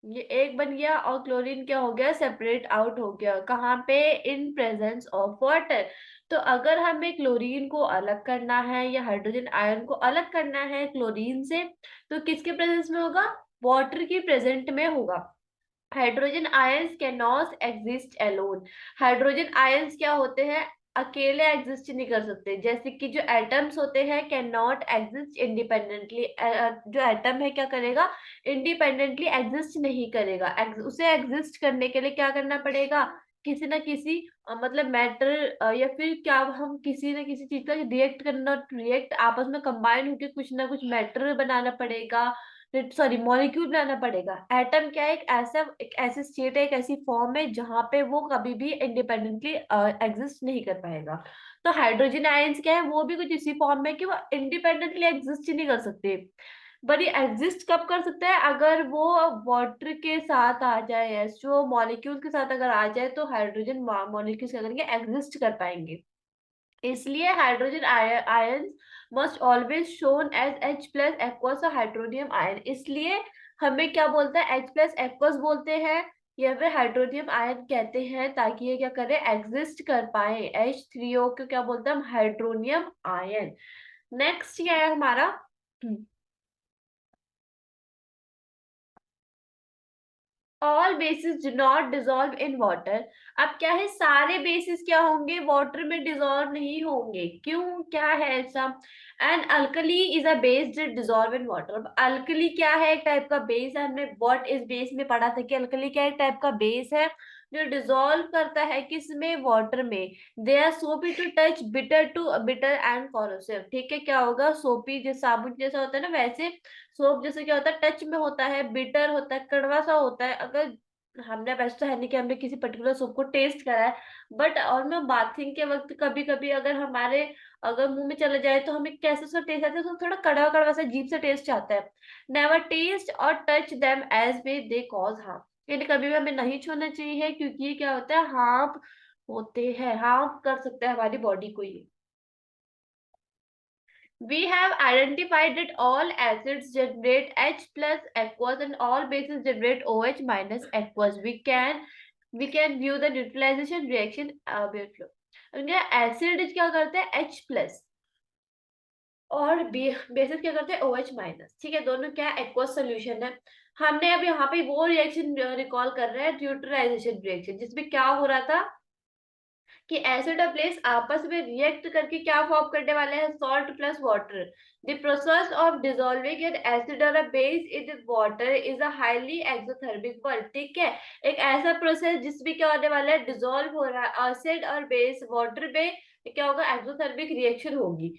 ये एक बन गया, और क्लोरीन क्या हो गया, सेपरेट आउट हो गया। कहाँ पे, इन प्रेजेंस ऑफ वाटर। तो अगर हमें क्लोरीन को अलग करना है या हाइड्रोजन आयन को अलग करना है क्लोरीन से, तो किसके प्रेजेंस में होगा, वाटर की प्रेजेंट में होगा। Hydrogen ions can not exist alone. Hydrogen ions क्या होते हैं, अकेले एग्जिस्ट नहीं कर सकते। जैसे कि जो एटम्स होते हैं कैन नॉट एग्जिस्ट इंडिपेंडेंटली, जो एटम है क्या करेगा, इंडिपेंडेंटली एग्जिस्ट नहीं करेगा। उसे एग्जिस्ट करने के लिए क्या करना पड़ेगा, किसी ना किसी मतलब मैटर या फिर क्या, हम किसी ना किसी चीज का रिएक्ट करना, रिएक्ट आपस में कंबाइन होकर कुछ ना कुछ मैटर बनाना पड़ेगा, सॉरी मॉलिक्यूल बनाना पड़ेगा। एटम क्या है, एक ऐसी स्टेट है, एक ऐसी फॉर्म है जहां पे वो कभी भी इंडिपेंडेंटली एग्जिस्ट नहीं कर पाएगा। तो हाइड्रोजन आयंस क्या है, वो भी कुछ इसी फॉर्म में कि वो इंडिपेंडेंटली एग्जिस्ट ही नहीं कर सकते। बट ये एग्जिस्ट कब कर सकता है, अगर वो वाटर के साथ आ जाए, जो मॉलिक्यूल के साथ अगर आ जाए तो हाइड्रोजन मॉलिक्यूल्स क्या करेंगे, एग्जिस्ट कर पाएंगे। इसलिए hydrogen ions must always shown as H+ aqueous hydronium ion. इसलिए हमें क्या बोलता है, H+ एक्वस बोलते हैं या फिर हाइड्रोनियम आयन कहते हैं, ताकि ये क्या करे, एग्जिस्ट कर पाए। H3O को क्या बोलते हैं हम, हाइड्रोनियम आयन। नेक्स्ट क्या है हमारा, all basis do not dissolve in water. अब क्या है, सारे बेसिस क्या होंगे, वाटर में डिजोल्व नहीं होंगे। क्यों, क्या है ऐसा, and alkali is a base that dissolve in water. अब अल्कली क्या है, एक टाइप का बेस है। हमने व्हाट इज बेस में पढ़ा था कि अल्कली क्या एक टाइप का बेस है जो डिसॉल्व करता है किसमें, वाटर में। They are soapy to touch, bitter to bitter and corrosive. ठीक है, क्या होगा, सोपी जैसे साबुन जैसा होता है ना, वैसे सोप जैसे क्या होता है, टच में होता है, बिटर होता है, कड़वा सा होता है। अगर हमने, वैसे तो है नहीं कि हमने किसी पर्टिकुलर सोप को टेस्ट करा है, बट और मैं बाथिंग के वक्त कभी कभी अगर हमारे, अगर मुंह में चला जाए तो हमें कैसे उसका टेस्ट आता है, तो थोड़ा कड़वा कड़वा सा अजीब सा टेस्ट आता है। नेवर टेस्ट और touch them as may they cause harm. यानी कभी भी हमें नहीं छूना चाहिए, क्योंकि ये क्या होता है, हार्म होते हैं, हार्म कर सकते हैं हमारी बॉडी को ये। We have identified that all acids generate H plus aqueous and all bases generate OH minus aqueous. We can view the neutralization reaction below. Acid क्या करते हैं, H प्लस, और बेसिस क्या करते हैं, OH माइनस। ठीक है, दोनों क्या एक्वस सोल्यूशन है। हमने अब यहाँ पे वो रिएक्शन रिकॉल कर रहे हैं, न्यूट्रलाइजेशन रिएक्शन, जिसमें क्या हो रहा था कि एसिड और बेस आपस में रिएक्ट करके क्या फॉर्म करने वाले हैं, salt plus water. The process of dissolving an acid और a base in water is a highly exothermic one. ठीक है, एक ऐसा प्रोसेस जिसमें क्या होने वाला है, डिसॉल्व हो रहा है एसिड और बेस वाटर में, क्या होगा, एक्सोथर्मिक रिएक्शन होगी।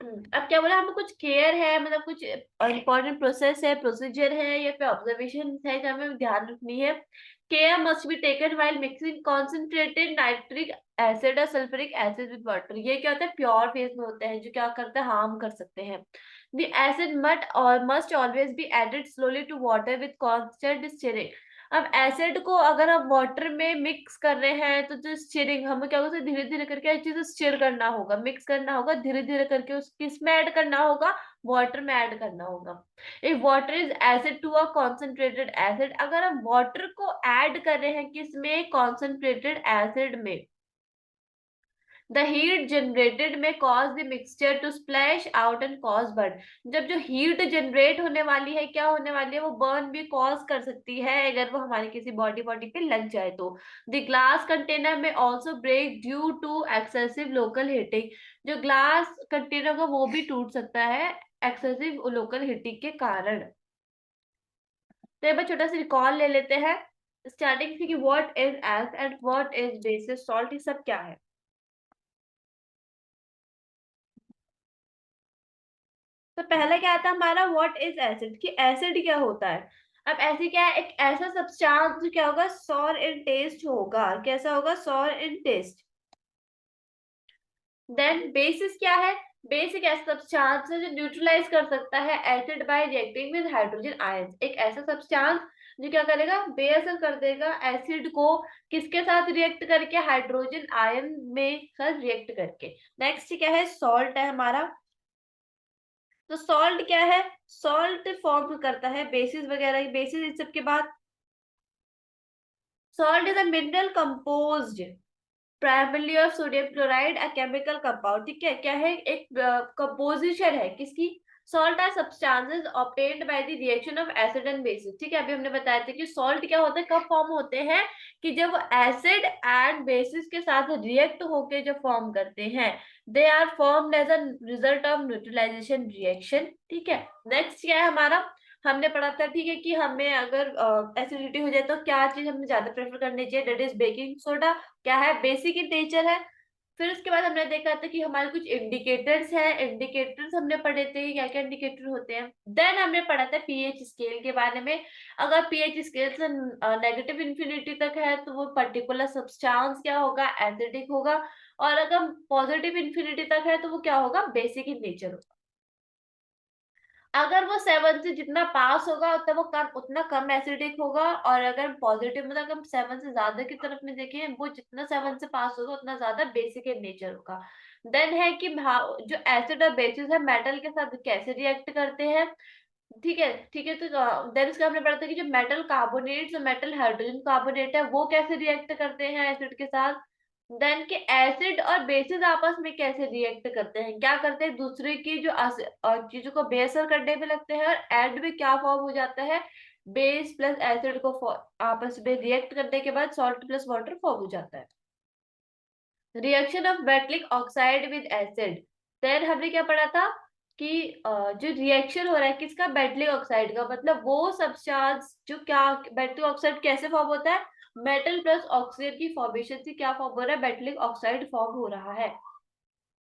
अब क्या बोला, हमें कुछ केयर है, मतलब कुछ इंपॉर्टेंट प्रोसेस है, प्रोसीजर है, या फिर ऑब्जर्वेशन है जो हमें ध्यान रखनी है। Care must be taken while mixing concentrated nitric acid और सल्फ्यूरिक एसिड विद वाटर। ये क्या होता है, प्योर फेज में होते हैं, जो क्या करते हैं, हार्म कर सकते हैं। The acid must always be added slowly to water with constant stirring. अब एसिड को अगर हम वाटर में मिक्स कर रहे हैं, तो जो स्टिरिंग, हमें क्या होगा, धीरे धीरे करके हर चीज स्टिर करना होगा, मिक्स करना होगा, धीरे धीरे करके उसकी किसमें ऐड करना होगा, वाटर में ऐड करना होगा। If water is acid to a concentrated acid, अगर हम वाटर को ऐड कर रहे हैं किसमें, कॉन्सेंट्रेटेड एसिड में, the heat generated may cause the mixture to splash out and cause burn. जब जो हीट जनरेट होने वाली है, क्या होने वाली है, वो बर्न भी कॉज कर सकती है अगर वो हमारी किसी बॉडी बॉडी पे लग जाए तो। The glass container may also break due to excessive local heating. जो ग्लास कंटेनर का वो भी टूट सकता है एक्सेसिव लोकल हीटिंग के कारण। तो एक बार छोटा सा रिकॉल ले लेते हैं स्टार्टिंग से कि what is S and what is basis salt, ये सब क्या है। तो पहला क्या आता है हमारा, व्हाट इज एसिड, कि एसिड क्या होता है। अब ऐसे क्या है, एक ऐसा सब्सटेंस जो क्या होगा, सॉर इन टेस्ट होगा, कैसा होगा, सॉर इन टेस्ट। देन बेसिस क्या है, बेसिक ऐसा सब्सटेंस है जो न्यूट्रलाइज कर सकता है acid by reacting with hydrogen ions. एक ऐसा सब्सटेंस जो क्या करेगा, बेअसर कर देगा एसिड को, किसके साथ रिएक्ट करके, हाइड्रोजन आयन में साथ रिएक्ट करके। नेक्स्ट क्या है, सॉल्ट है हमारा। तो सॉल्ट क्या है, सॉल्ट फॉर्म करता है बेसिस वगैरह, बेसिस इन सब के बाद। Salt is a mineral composed primarily of sodium chloride, a chemical compound. ठीक है, क्या है, एक कंपोजिशन है किसकी, salt are substances obtained by the reaction of acid and bases. ठीक है, अभी हमने बताया था कि सॉल्ट क्या होता है, कब फॉर्म होते हैं, कि जब एसिड एंड बेसिस के साथ रिएक्ट होके जो फॉर्म करते हैं, they are formed as a result of neutralisation reaction. ठीक है, नेक्स्ट क्या है हमारा, हमने पढ़ा था, ठीक है, कि हमें अगर एसिडिटी हो जाए तो क्या चीज हमें ज्यादा प्रेफर करनी चाहिए, दैट इज बेकिंग सोडा, क्या है, बेसिक इन नेचर है। फिर उसके बाद हमने देखा था कि हमारे कुछ इंडिकेटर्स हैं, इंडिकेटर्स हमने पढ़े थे, क्या क्या इंडिकेटर होते हैं। देन हमने पढ़ा था पीएच स्केल के बारे में। अगर पीएच स्केल से नेगेटिव इन्फिनिटी तक है तो वो पर्टिकुलर सब्सटेंस क्या होगा, एसिडिक होगा, और अगर पॉजिटिव इन्फिनिटी तक है तो वो क्या होगा, बेसिक इन नेचर होगा। अगर वो 7 से जितना पास होगा उतना वो कम, उतना कम एसिडिक होगा, और अगर पॉजिटिव मतलब हम 7 से ज्यादा की तरफ में देखें, वो जितना 7 से पास होगा उतना ज्यादा बेसिक इन नेचर होगा। देन है कि जो एसिड और बेसिस है मेटल के साथ कैसे रिएक्ट करते हैं। ठीक है, ठीक है, तो देन इसका हमने पढ़ा था कि जो मेटल कार्बोनेट, जो मेटल हाइड्रोजन कार्बोनेट है, वो कैसे रिएक्ट करते हैं एसिड के साथ। देन के एसिड और बेसिस आपस में कैसे रिएक्ट करते हैं, क्या करते हैं, दूसरे की जो चीजों को बेअसर करने में लगते हैं, और एंड में क्या फॉर्म हो जाता है, बेस प्लस एसिड को आपस में रिएक्ट करने के बाद सॉल्ट प्लस वाटर फॉर्म हो जाता है। Reaction of metallic oxide with acid. Then हमने क्या पढ़ा था कि जो रिएक्शन हो रहा है किसका, मेटलिक ऑक्साइड का, मतलब वो सब्सटेंस जो क्या, मेटलिक ऑक्साइड कैसे फॉर्म होता है, मेटल प्लस ऑक्सीजन की फॉर्मेशन से क्या फॉर्म हो रहा है? मेटलिक ऑक्साइड फॉर्म हो रहा है।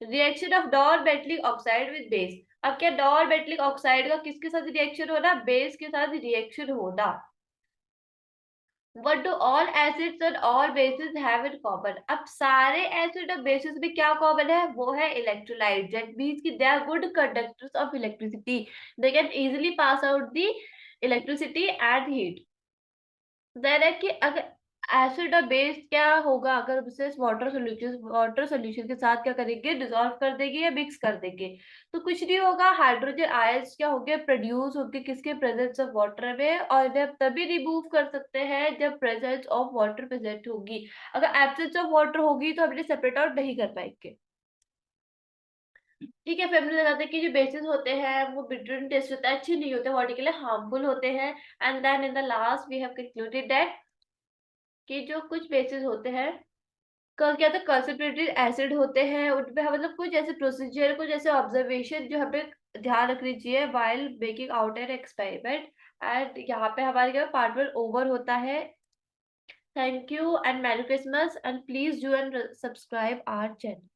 रिएक्शन ऑफ डॉर मेटलिक ऑक्साइड विद बेस। अब क्या डॉर मेटलिक ऑक्साइड का किसके साथ रिएक्शन हो रहा है? बेस के साथ रिएक्शन होना। What do all acids and all bases have in common? अब सारे एसिड और बेसिस में क्या कॉमन है? वो है इलेक्ट्रोलाइट। दैट मीन्स कि they are good conductors of electricity. They can easily pass out the electricity and heat. Then है कि अगर एसिड और बेस क्या होगा, अगर उसे वाटर सोल्यूशन के साथ क्या करेंगे? डिसॉल्व कर देंगे या मिक्स कर देंगे, तो कुछ नहीं होगा। हाइड्रोजन आयंस क्या होंगे? प्रोड्यूस होंगे किसके? प्रेजेंस ऑफ वाटर में। और जब तभी रिमूव कर सकते हैं जब प्रेजेंस ऑफ वाटर प्रेजेंट होगी। अगर एब्सेंस ऑफ वाटर होगी तो हम इन्हें सेपरेट आउट नहीं कर पाएंगे। ठीक है, फिर हमने बताते हैं कि जो बेसिस होते हैं वो बिटवीन टेस्ट होता है, अच्छे नहीं होते, बॉडी के लिए हार्मफुल होते हैं। And then in the last we have concluded that कि जो कुछ बेसिस होते हैं, कल क्या था, कंसंट्रेटेड एसिड होते हैं, उनपे मतलब कुछ ऐसे प्रोसीजर, कुछ ऐसे ऑब्जर्वेशन जो हमें ध्यान रखनी चाहिए while making out an experiment. And यहाँ पे हमारे क्या पार्ट वन ओवर होता है। Thank you and merry Christmas and please do and subscribe our channel.